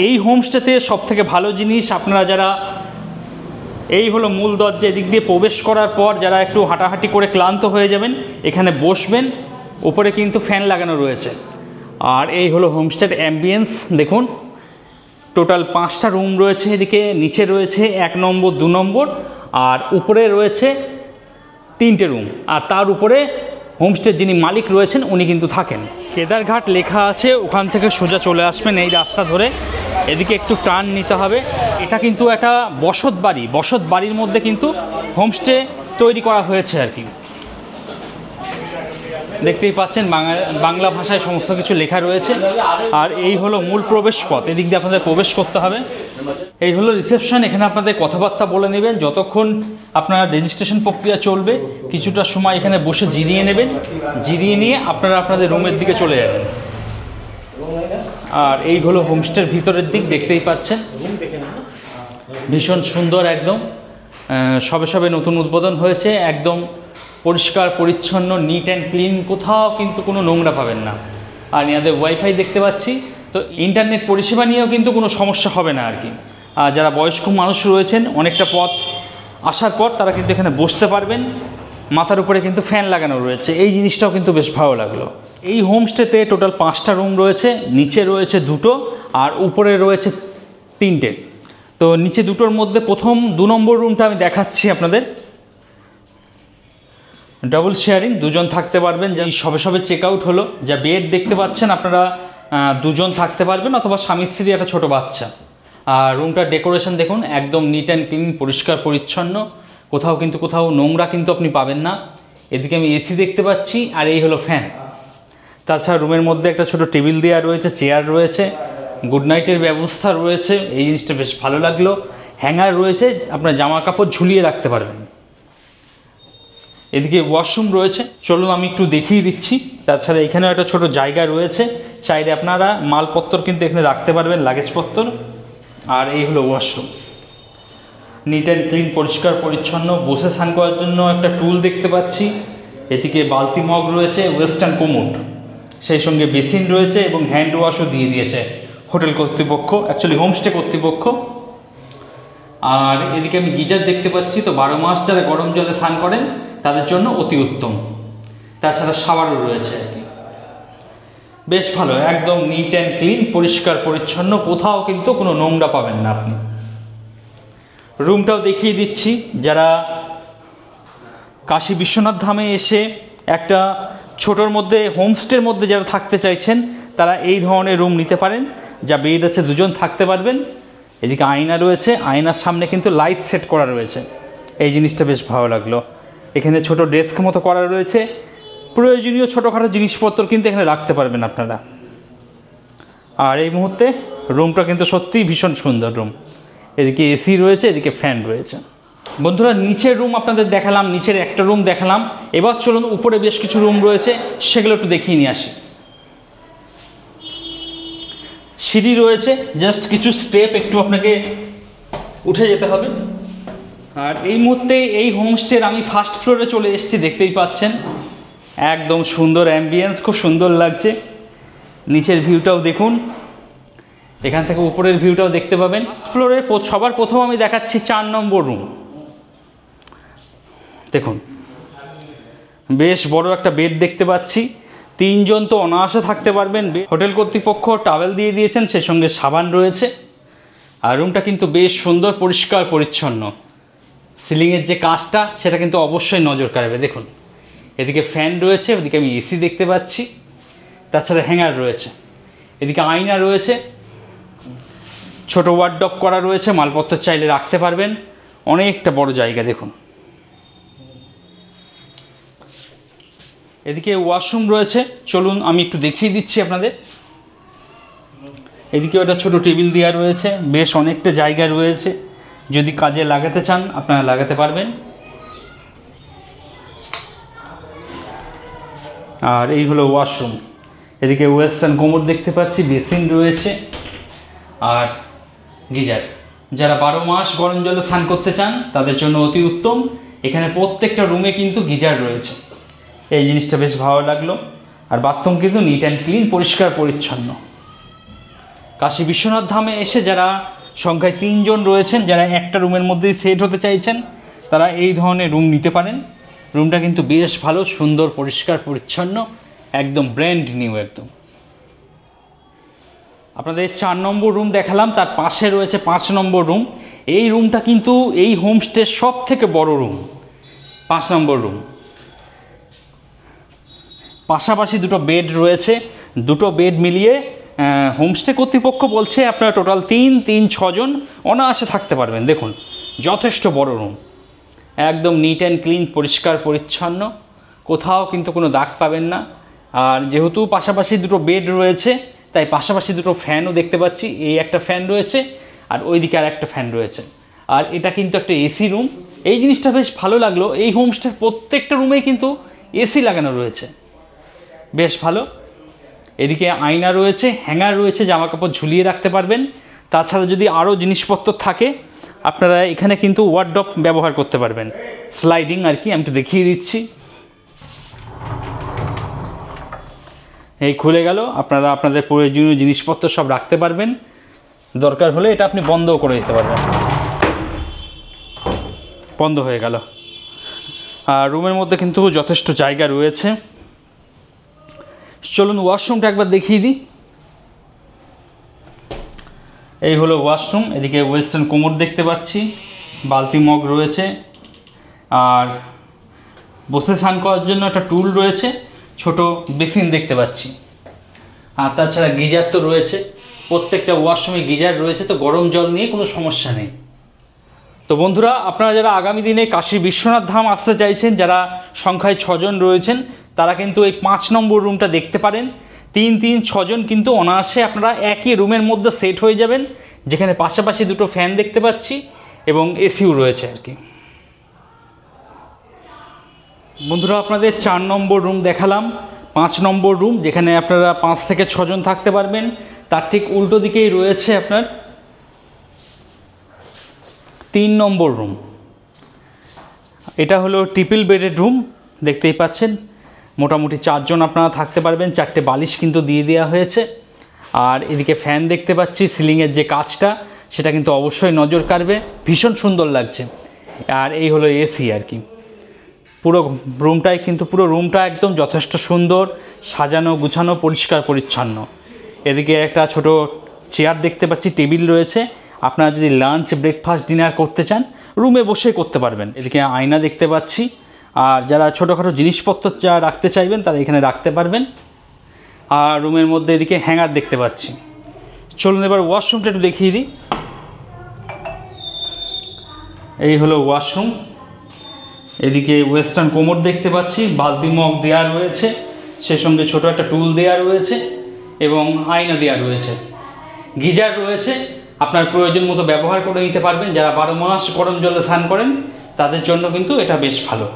এই হোমস্টেতে সবথেকে ভালো জিনিস, আপনারা যারা এই হলো মূল দরজা, এদিক দিয়ে প্রবেশ করার পর যারা একটু হাঁটাহাঁটি করে ক্লান্ত হয়ে যাবেন এখানে বসবেন, ওপরে কিন্তু ফ্যান লাগানো রয়েছে। আর এই হলো হোমস্টের অ্যাম্বিয়েন্স দেখুন, টোটাল 5টা রুম রয়েছে। এদিকে নিচে রয়েছে 1 নম্বর 2 নম্বর, আর উপরে রয়েছে 3টে রুম। আর তার উপরে হোমস্টের যিনি মালিক রয়েছেন উনি কিন্তু থাকেন। কেদারঘাট লেখা আছে, ওখান থেকে সোজা চলে আসবেন এই রাস্তা ধরে, এদিকে একটু টার্ন নিতে হবে। এটা কিন্তু একটা বসত বাড়ি, বসত বাড়ির মধ্যে কিন্তু হোমস্টে তৈরি করা হয়েছে আর কি। দেখতেই পাচ্ছেন বাংলা ভাষায় সমস্ত কিছু লেখা রয়েছে। আর এই হলো মূল প্রবেশ পথ, এদিক দিয়ে আপনাদের প্রবেশ করতে হবে। এই হলো রিসেপশন, এখানে আপনাদের কথাবার্তা বলে নেবেন। যতক্ষণ আপনার রেজিস্ট্রেশন প্রক্রিয়া চলবে কিছুটা সময় এখানে বসে জিরিয়ে নেবেন, জিরিয়ে নিয়ে আপনারা আপনাদের রুমের দিকে চলে যাবেন। আর এই হলো হোমস্টের ভিতরের দিক, দেখতেই পাচ্ছেন ভীষণ সুন্দর, একদম সবে সবে নতুন উদ্বোধন হয়েছে, একদম পরিষ্কার পরিচ্ছন্ন, নিট অ্যান্ড ক্লিন, কোথাও কিন্তু কোনো নোংরা পাবেন না। আর এনাদের ওয়াইফাই দেখতে পাচ্ছি, তো ইন্টারনেট পরিষেবা নিয়েও কিন্তু কোনো সমস্যা হবে না আর কি। আর যারা বয়স্ক মানুষ রয়েছেন অনেকটা পথ আসার পর তারা কিন্তু এখানে বসতে পারবেন, মাথার উপরে কিন্তু ফ্যান লাগানো রয়েছে, এই জিনিসটাও কিন্তু বেশ ভালো লাগলো। এই হোমস্টেতে টোটাল 5টা রুম রয়েছে, নিচে রয়েছে 2টো আর উপরে রয়েছে 3টে। তো নিচে 2টোর মধ্যে প্রথম 2 নম্বর রুমটা আমি দেখাচ্ছি আপনাদের। ডাবল শেয়ারিং, 2জন থাকতে পারবেন। যা সবে সবে চেক আউট হলো, যা বেড দেখতে পাচ্ছেন আপনারা 2জন থাকতে পারবেন, অথবা স্বামী স্ত্রী একটা ছোটো বাচ্চা। আর রুমটার ডেকোরেশন দেখুন, একদম নিট অ্যান্ড ক্লিন, পরিষ্কার পরিচ্ছন্ন, কোথাও নোংরা কিন্তু আপনি পাবেন না। এদিকে আমি এসি দেখতে পাচ্ছি, আর এই হলো ফ্যান। তাছাড়া রুমের মধ্যে একটা ছোট টেবিল দেওয়া রয়েছে, চেয়ার রয়েছে, গুড নাইটের ব্যবস্থা রয়েছে, এই জিনিসটা বেশ ভালো লাগলো। হ্যাঙ্গার রয়েছে, আপনার জামা কাপড় ঝুলিয়ে রাখতে পারবেন। এদিকে ওয়াশরুম রয়েছে, চলুন আমি একটু দেখিয়ে দিচ্ছি। তাছাড়া এখানেও একটা ছোট জায়গা রয়েছে, চাইলে আপনারা মালপত্র কিন্তু এখানে রাখতে পারবেন, লাগেজপত্র। আর এই হলো ওয়াশরুম, নিট অ্যান্ড ক্লিন, পরিষ্কার পরিচ্ছন্ন। বসে স্নান করার জন্য একটা টুল দেখতে পাচ্ছি। এদিকে বালতি মগ রয়েছে, ওয়েস্টার্ন কোমোড, সেই সঙ্গে বেসিন রয়েছে এবং হ্যান্ড ওয়াশও দিয়ে দিয়েছে হোটেল কর্তৃপক্ষ, অ্যাকচুয়ালি হোমস্টে কর্তৃপক্ষ। আর এদিকে আমি গিজার দেখতে পাচ্ছি, তো 12 মাস যারা গরম জলে স্নান করেন তাদের জন্য অতি উত্তম। তাছাড়া শাওয়ারও রয়েছে আর কি, বেশ ভালো, একদম নিট অ্যান্ড ক্লিন, পরিষ্কার পরিচ্ছন্ন, কোথাও কিন্তু কোনো নোংরা পাবেন না আপনি। রুমটাও দেখিয়ে দিচ্ছি, যারা কাশী বিশ্বনাথ ধামে এসে একটা ছোটোর মধ্যে হোমস্টের মধ্যে যারা থাকতে চাইছেন তারা এই ধরনের রুম নিতে পারেন। যা বেড আছে, 2জন থাকতে পারবেন। এদিকে আয়না রয়েছে, আয়নার সামনে কিন্তু লাইট সেট করা রয়েছে, এই জিনিসটা বেশ ভালো লাগলো। এখানে ছোট ডেস্ক মতো করা রয়েছে, প্রয়োজনীয় ছোটোখাটো জিনিসপত্র কিন্তু এখানে রাখতে পারবেন আপনারা। আর এই মুহূর্তে রুমটা কিন্তু সত্যিই ভীষণ সুন্দর রুম। এদিকে এসি রয়েছে, এদিকে ফ্যান রয়েছে। বন্ধুরা, নিচের রুম আপনাদের দেখালাম, নিচের একটা রুম দেখালাম। এবার চলুন উপরে বেশ কিছু রুম রয়েছে, সেগুলো একটু দেখিয়ে নিয়ে আসি। সিঁড়ি রয়েছে, জাস্ট কিছু স্টেপ একটু আপনাকে উঠে যেতে হবে। আর এই মুহূর্তে এই হোমস্টের আমি ফার্স্ট ফ্লোরে চলে এসেছি, দেখতেই পাচ্ছেন একদম সুন্দর অ্যাম্বিয়েন্স, খুব সুন্দর লাগছে। নিচের ভিউটাও দেখুন, এখান থেকে উপরের ভিউটাও দেখতে পাবেন। ফ্লোরের সবার প্রথম আমি দেখাচ্ছি 4 নম্বর রুম। দেখুন, বেশ বড় একটা বেড দেখতে পাচ্ছি, 3জন তো অনায়াসে থাকতে পারবেন। হোটেল কর্তৃপক্ষ টাওয়েল দিয়ে দিয়েছেন, সে সঙ্গে সাবান রয়েছে। আর রুমটা কিন্তু বেশ সুন্দর, পরিষ্কার পরিচ্ছন্ন। সিলিংয়ের যে কাজটা সেটা কিন্তু অবশ্যই নজর কাড়বে। দেখুন, এদিকে ফ্যান রয়েছে, ওদিকে আমি এসি দেখতে পাচ্ছি। তাছাড়া হ্যাঙ্গার রয়েছে, এদিকে আয়না রয়েছে, ছোটো ওয়ার্ডরোব করা রয়েছে, মালপত্র চাইলে রাখতে পারবেন। অনেকটা বড় জায়গা দেখুন। এদিকে ওয়াশরুম রয়েছে, চলুন আমি একটু দেখিয়ে দিচ্ছি আপনাদের। এদিকেও একটা ছোটো টেবিল দেওয়া রয়েছে, বেশ অনেকটা জায়গা রয়েছে, যদি কাজে লাগাতে চান আপনারা লাগাতে পারবেন। আর এই হলো ওয়াশরুম, এদিকে ওয়েস্টার্ন কোমোড দেখতে পাচ্ছি, বেসিন রয়েছে আর গিজার। যারা 12 মাস গরম জলে স্নান করতে চান তাদের জন্য অতি উত্তম। এখানে প্রত্যেকটা রুমে কিন্তু গিজার রয়েছে, এই জিনিসটা বেশ ভালো লাগলো। আর বাথরুম কিন্তু নিট অ্যান্ড ক্লিন, পরিষ্কার পরিচ্ছন্ন। কাশী বিশ্বনাথ ধামে এসে যারা সংখ্যায় 3 জন রয়েছেন, যারা একটা রুমের মধ্যেই সেট হতে চাইছেন, তারা এই ধরনের রুম নিতে পারেন। রুমটা কিন্তু বেশ ভালো, সুন্দর, পরিষ্কার পরিচ্ছন্ন, একদম ব্র্যান্ড নিউ একদম। আপনাদের 4 নম্বর রুম দেখালাম, তার পাশে রয়েছে 5 নম্বর রুম। এই রুমটা কিন্তু এই হোমস্টের সব থেকে বড় রুম, 5 নম্বর রুম। পাশাপাশি দুটো বেড রয়েছে, দুটো বেড মিলিয়ে হোমস্টে কর্তৃপক্ষ বলছে আপনারা টোটাল 6 জন অনায়াসে থাকতে পারবেন। দেখুন যথেষ্ট বড় রুম, একদম নিট অ্যান্ড ক্লিন, পরিষ্কার পরিচ্ছন্ন, কোথাও কিন্তু কোনো দাগ পাবেন না। আর যেহেতু পাশাপাশি দুটো বেড রয়েছে, তাই পাশাপাশি দুটো ফ্যানও দেখতে পাচ্ছি। এই একটা ফ্যান রয়েছে আর ওইদিকে আর একটা ফ্যান রয়েছে। আর এটা কিন্তু একটা এসি রুম। এই জিনিসটা বেশ ভালো লাগলো, এই হোমস্টের প্রত্যেকটা রুমেই কিন্তু এসি লাগানো রয়েছে, বেশ ভালো। এদিকে আয়না রয়েছে, হ্যাঙ্গার রয়েছে, জামা কাপড় ঝুলিয়ে রাখতে পারবেন। তাছাড়া যদি আরও জিনিসপত্র থাকে, আপনারা এখানে কিন্তু ওয়ার্ডরোব ব্যবহার করতে পারবেন, স্লাইডিং আর কি। আমি একটু দেখিয়ে দিচ্ছি, এই খুলে গেল, আপনারা আপনাদের প্রয়োজনীয় জিনিসপত্র সব রাখতে পারবেন। দরকার হলে এটা আপনি বন্ধও করে দিতে পারবেন। বন্ধ হয়ে গেল। আর রুমের মধ্যে কিন্তু যথেষ্ট জায়গা রয়েছে। চলুন ওয়াশরুমটা একবার দেখিয়ে দিই। এই হলো ওয়াশরুম। এদিকে ওয়েস্টার্ন কোমর দেখতে পাচ্ছি, বালতি মগ রয়েছে, আর বসে স্নান করার জন্য একটা টুল রয়েছে, ছোট বেসিন দেখতে পাচ্ছি। আর তাছাড়া গিজার তো রয়েছে, প্রত্যেকটা ওয়াশরুমে গিজার রয়েছে, তো গরম জল নিয়ে কোনো সমস্যা নেই। তো বন্ধুরা, আপনারা যারা আগামী দিনে কাশী বিশ্বনাথ ধাম আসতে চাইছেন, যারা সংখ্যায় 6 জন রয়েছেন, তারা কিন্তু এই 5 নম্বর রুমটা দেখতে পারেন। 6 জন কিন্তু অনায়াসে আপনারা একই রুমের মধ্যে সেট হয়ে যাবেন, যেখানে পাশাপাশি দুটো ফ্যান দেখতে পাচ্ছি এবং এসিও রয়েছে আর কি। বন্ধুরা, আপনাদের 4 নম্বর রুম দেখালাম। 5 নম্বর রুম, যেখানে আপনারা 5 থেকে 6 জন থাকতে পারবেন, তার ঠিক উল্টো দিকেই রয়েছে আপনার 3 নম্বর রুম। এটা হলো ট্রিপল বেডেড রুম, দেখতেই পাচ্ছেন। মোটামুটি 4 জন আপনারা থাকতে পারবেন, 4টে বালিশ কিন্তু দিয়ে দেওয়া হয়েছে। আর এদিকে ফ্যান দেখতে পাচ্ছি, সিলিংয়ের যে কাজটা সেটা কিন্তু অবশ্যই নজর কাড়বে, ভীষণ সুন্দর লাগছে। আর এই হলো এসি আর কি। পুরো রুমটা একদম যথেষ্ট সুন্দর, সাজানো গুছানো, পরিষ্কার পরিচ্ছন্ন। এদিকে একটা ছোট চেয়ার দেখতে পাচ্ছি, টেবিল রয়েছে। আপনারা যদি লাঞ্চ, ব্রেকফাস্ট, ডিনার করতে চান, রুমে বসেই করতে পারবেন। এদিকে আয়না দেখতে পাচ্ছি। আর যারা ছোটোখাটো জিনিসপত্র যা রাখতে চাইবেন, তারা এখানে রাখতে পারবেন। আর রুমের মধ্যে এদিকে হ্যাঙ্গার দেখতে পাচ্ছি। চলুন এবার ওয়াশরুমটা একটু দেখিয়ে দিই। এই হলো ওয়াশরুম। এদিকে ওয়েস্টার্ন কোমর দেখতে পাচ্ছি, বালতি মগ দেওয়া রয়েছে, সে সঙ্গে ছোটো একটা টুল দেওয়া রয়েছে এবং আয়না দেওয়া রয়েছে। গিজার রয়েছে, আপনার প্রয়োজন মতো ব্যবহার করে নিতে পারবেন। যারা 12 মাস গরম জলে স্নান করেন, তাদের জন্য কিন্তু এটা বেশ ভালো।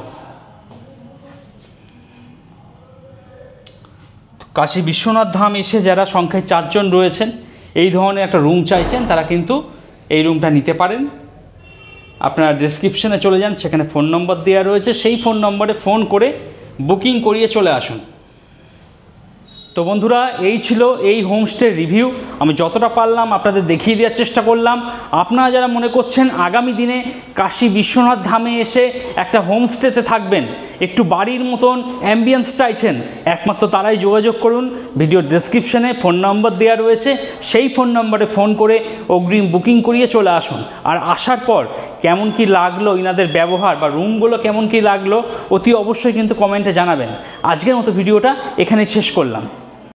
কাশী বিশ্বনাথ ধাম এসে যারা সংখ্যায় 4 জন রয়েছেন, এই ধরনের একটা রুম চাইছেন, তারা কিন্তু এই রুমটা নিতে পারেন। আপনারা ডেসক্রিপশনে চলে যান, সেখানে ফোন নম্বর দেওয়া রয়েছে, সেই ফোন নম্বরে ফোন করে বুকিং করিয়ে চলে আসুন। তো বন্ধুরা, এই ছিল এই হোমস্টের রিভিউ। আমি যতটা পারলাম আপনাদের দেখিয়ে দেওয়ার চেষ্টা করলাম। আপনারা যারা মনে করছেন আগামী দিনে কাশী বিশ্বনাথ ধামে এসে একটা হোমস্টেতে থাকবেন, একটু বাড়ির মতন অ্যাম্বিয়েন্স চাইছেন, একমাত্র তারাই যোগাযোগ করুন। ভিডিওর ডেসক্রিপশনে ফোন নম্বর দেওয়া রয়েছে, সেই ফোন নম্বরে ফোন করে অগ্রিম বুকিং করিয়ে চলে আসুন। আর আসার পর কেমন কি লাগলো ইনাদের ব্যবহার বা রুমগুলো কেমন কি লাগলো, অতি অবশ্যই কিন্তু কমেন্টে জানাবেন। আজকের মতো ভিডিওটা এখানেই শেষ করলাম।